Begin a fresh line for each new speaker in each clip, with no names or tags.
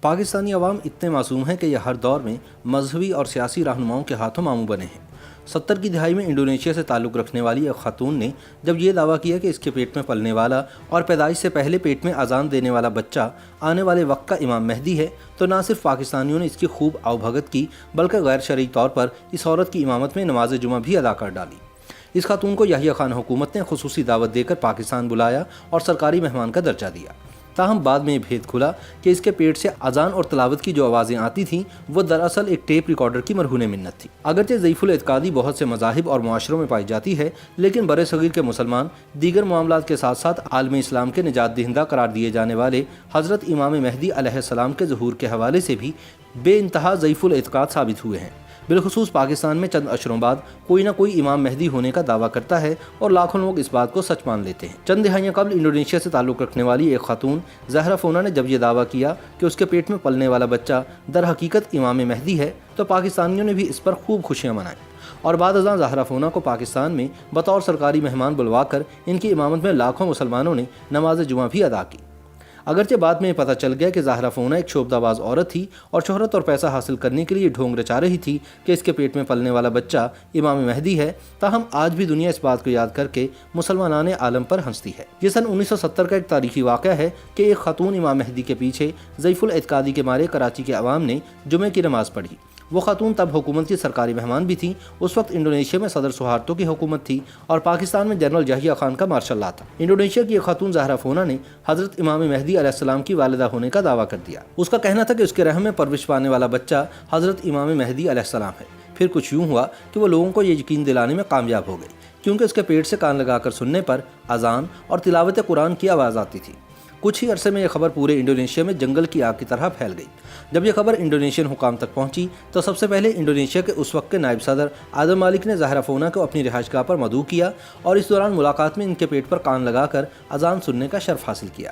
پاکستانی عوام اتنے معصوم ہیں کہ یہ ہر دور میں مذہبی اور سیاسی رہنماؤں کے ہاتھوں ماموں بنے ہیں۔ 70 کی دہائی میں انڈونیشیا سے تعلق رکھنے والی ایک خاتون نے جب یہ دعویٰ کیا کہ اس کے پیٹ میں پلنے والا اور پیدائش سے پہلے پیٹ میں اذان دینے والا بچہ آنے والے وقت کا امام مہدی ہے، تو نہ صرف پاکستانیوں نے اس کی خوب آؤبھگت کی بلکہ غیر شرعی طور پر اس عورت کی امامت میں نماز جمعہ بھی ادا کر ڈالی۔ اس خاتون کو یحییٰ خان حکومت نے خصوصی دعوت دے کر پاکستان بلایا اور سرکاری مہمان کا درجہ دیا۔ تاہم بعد میں یہ بھید کھلا کہ اس کے پیٹ سے اذان اور تلاوت کی جو آوازیں آتی تھیں وہ دراصل ایک ٹیپ ریکارڈر کی مرہون منت تھی۔ اگرچہ ضعیف الاعتقادی بہت سے مذاہب اور معاشروں میں پائی جاتی ہے، لیکن برِ صغیر کے مسلمان دیگر معاملات کے ساتھ ساتھ عالم اسلام کے نجات دہندہ قرار دیے جانے والے حضرت امام مہدی علیہ السلام کے ظہور کے حوالے سے بھی بے انتہا ضعیف الاعتقاد ثابت ہوئے ہیں۔ بالخصوص پاکستان میں چند اشروں بعد کوئی نہ کوئی امام مہدی ہونے کا دعویٰ کرتا ہے اور لاکھوں لوگ اس بات کو سچ مان لیتے ہیں۔ چند دہائیاں قبل انڈونیشیا سے تعلق رکھنے والی ایک خاتون زہرا فونا نے جب یہ دعویٰ کیا کہ اس کے پیٹ میں پلنے والا بچہ در حقیقت امام مہدی ہے، تو پاکستانیوں نے بھی اس پر خوب خوشیاں منائیں اور بعد ازاں زہرا فونا کو پاکستان میں بطور سرکاری مہمان بلوا کر ان کی امامت میں لاکھوں مسلمانوں نے نماز جمعہ بھی ادا کی۔ اگرچہ بعد میں یہ پتہ چل گیا کہ زہرا فونا ایک شعبدہ باز عورت تھی اور شہرت اور پیسہ حاصل کرنے کے لیے ڈھونگ رچا رہی تھی کہ اس کے پیٹ میں پلنے والا بچہ امام مہدی ہے، تاہم آج بھی دنیا اس بات کو یاد کر کے مسلمانان عالم پر ہنستی ہے۔ یہ سن 1970 کا ایک تاریخی واقعہ ہے کہ ایک خاتون امام مہدی کے پیچھے ضعیف الاعتقادی کے مارے کراچی کے عوام نے جمعے کی نماز پڑھی۔ وہ خاتون تب حکومت کی سرکاری مہمان بھی تھیں۔ اس وقت انڈونیشیا میں صدر سہارتو کی حکومت تھی اور پاکستان میں جنرل یحییٰ خان کا مارشل لا تھا۔ انڈونیشیا کی ایک خاتون زہرا فونا نے حضرت امام مہدی علیہ السلام کی والدہ ہونے کا دعویٰ کر دیا۔ اس کا کہنا تھا کہ اس کے رحم میں پرورش پانے والا بچہ حضرت امام مہدی علیہ السلام ہے۔ پھر کچھ یوں ہوا کہ وہ لوگوں کو یہ یقین دلانے میں کامیاب ہو گئی، کیونکہ اس کے پیٹ سے کان لگا کر سننے پر اذان اور تلاوت قرآن کی آواز آتی تھی۔ کچھ ہی عرصے میں یہ خبر پورے انڈونیشیا میں جنگل کی آگ کی طرح پھیل گئی۔ جب یہ خبر انڈونیشین حکام تک پہنچی تو سب سے پہلے انڈونیشیا کے اس وقت کے نائب صدر آدم مالک نے زہرا فونا کو اپنی رہائش گاہ پر مدعو کیا اور اس دوران ملاقات میں ان کے پیٹ پر کان لگا کر اذان سننے کا شرف حاصل کیا۔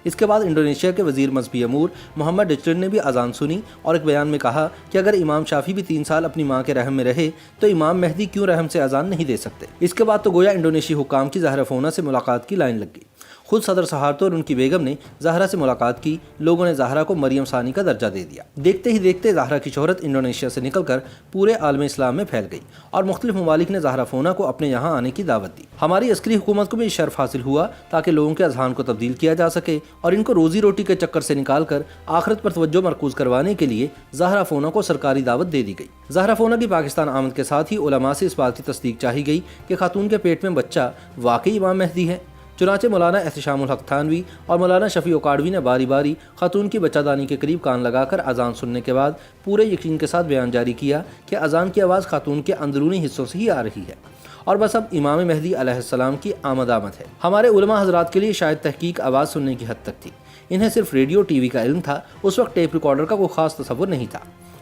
اس کے بعد انڈونیشیا کے وزیر مذہبی امور محمد ڈچرن نے بھی اذان سنی اور ایک بیان میں کہا کہ اگر امام شافی بھی 3 سال اپنی ماں کے رحم میں رہے تو امام مہدی کیوں رحم سے اذان نہیں دے سکتے۔ اس کے بعد تو گویا انڈونیشی حکام کی زہرا فونا سے ملاقات کی لائن لگ گئی۔ خود صدر سہارتو اور ان کی بیگم نے زہرا سے ملاقات کی۔ لوگوں نے زہرا کو مریم ثانی کا درجہ دے دیا۔ دیکھتے ہی دیکھتے زہرا کی شہرت انڈونیشیا سے نکل کر پورے عالم اسلام میں پھیل گئی اور مختلف ممالک نے زہرا فونا کو اپنے یہاں آنے کی دعوت دی۔ ہماری عسکری حکومت کو بھی یہ شرف حاصل ہوا تاکہ لوگوں کے اذہان کو تبدیل کیا جا سکے اور ان کو روزی روٹی کے چکر سے نکال کر آخرت پر توجہ مرکوز کروانے کے لیے زہرا فونا کو سرکاری دعوت دے دی گئی۔ زہرا فونا کی پاکستان آمد کے ساتھ ہی علماء سے اس بات کی تصدیق چاہی گئی کہ خاتون کے پیٹ میں بچہ واقعی امام مہدی ہے۔ چنانچہ مولانا احتشام الحق تھانوی اور مولانا شفیع اکاڑوی نے باری باری خاتون کی بچہ دانی کے قریب کان لگا کر اذان سننے کے بعد پورے یقین کے ساتھ بیان جاری کیا کہ اذان کی آواز خاتون کے اندرونی حصوں سے ہی آ رہی ہے اور بس اب امام مہدی علیہ السلام کی آمد ہے۔ ہمارے علماء حضرات کے لیے شاید تحقیق آواز سننے کی حد تک تھی۔ انہیں صرف ریڈیو ٹی وی کا علم تھا، اس وقت ٹیپ ریکارڈر کا کوئی خاص تصور نہیں تھا۔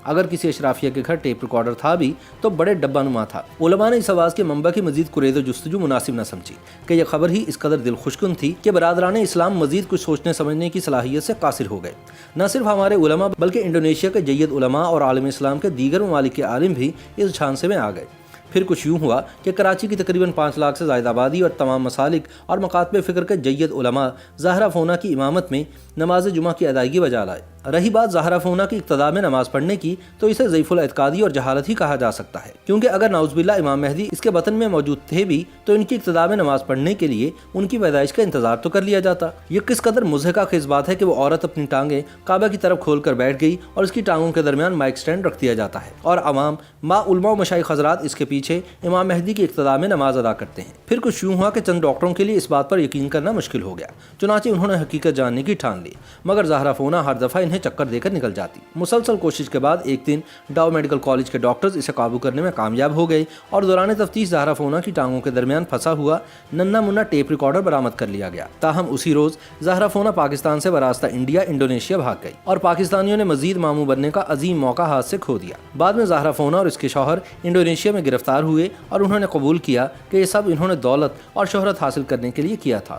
اگر کسی اشرافیہ کے گھر ٹیپ ریکارڈر تھا بھی تو بڑے ڈبہ نما تھا۔ علماء نے اس آواز کے منبع کی مزید قرید و جستجو مناسب نہ سمجھی کہ یہ خبر ہی اس قدر دل خشکن تھی کہ برادران اسلام مزید کچھ سوچنے سمجھنے کی صلاحیت سے قاصر ہو گئے۔ نہ صرف ہمارے علماء بلکہ انڈونیشیا کے جید علماء اور عالم اسلام کے دیگر ممالک کے عالم بھی اس جھانسے میں آ گئے۔ پھر کچھ یوں ہوا کہ کراچی کی تقریباً 5 لاکھ سے زائد آبادی اور تمام مسالک اور مکاتب فکر کے جید علماء زہرا فونا کی امامت میں نماز جمعہ کی ادائیگی بجا لائے۔ رہی بات زہرا فونا کی اقتداء میں نماز پڑھنے کی، تو اسے ضعیف الاعتقادی اور جہالت ہی کہا جا سکتا ہے، کیونکہ اگر نعوذ باللہ امام مہدی اس کے بطن میں موجود تھے بھی تو ان کی اقتداء میں نماز پڑھنے کے لیے ان کی پیدائش کا انتظار تو کر لیا جاتا۔ یہ کس قدر مضحکہ خیز بات ہے کہ وہ عورت اپنی ٹانگیں کعبہ کی طرف کھول کر بیٹھ گئی اور اس کی ٹانگوں کے درمیان مائک سٹینڈ رکھ دیا جاتا ہے اور عوام علماء و مشائخ حضرات اس کے پیچھے امام مہدی کی اقتداء میں نماز ادا کرتے ہیں۔ پھر کچھ یوں ہوا کہ چند ڈاکٹروں کے لیے اس بات پر یقین کرنا مشکل ہو گیا، چنانچہ انہوں نے حقیقت جاننے کی ٹھان لی، مگر زہرا فونا ہر دفعہ انہیں چکر دے کر نکل جاتی۔ مسلسل کوشش کے بعد ایک دن ڈاؤ میڈیکل کالج کے ڈاکٹرز اسے قابو کرنے میں کامیاب ہو گئے اور دوران تفتیش زہرا فونا کی ٹانگوں کے درمیان پھنسا ہوا ننھا منا ٹیپ ریکارڈر برآمد کر لیا گیا۔ تاہم اسی روز زہرا فونا پاکستان سے براستہ انڈیا انڈونیشیا بھاگ گئی اور پاکستانیوں نے مزید ماموں بننے کا عظیم موقع ہاتھ سے کھو دیا۔ بعد میں زہرا فونا اور اس کے شوہر انڈونیشیا میں گرفتار ہوئے اور انہوں نے قبول کیا کہ یہ سب انہوں نے دولت اور شہرت حاصل کرنے کے لیے کیا تھا۔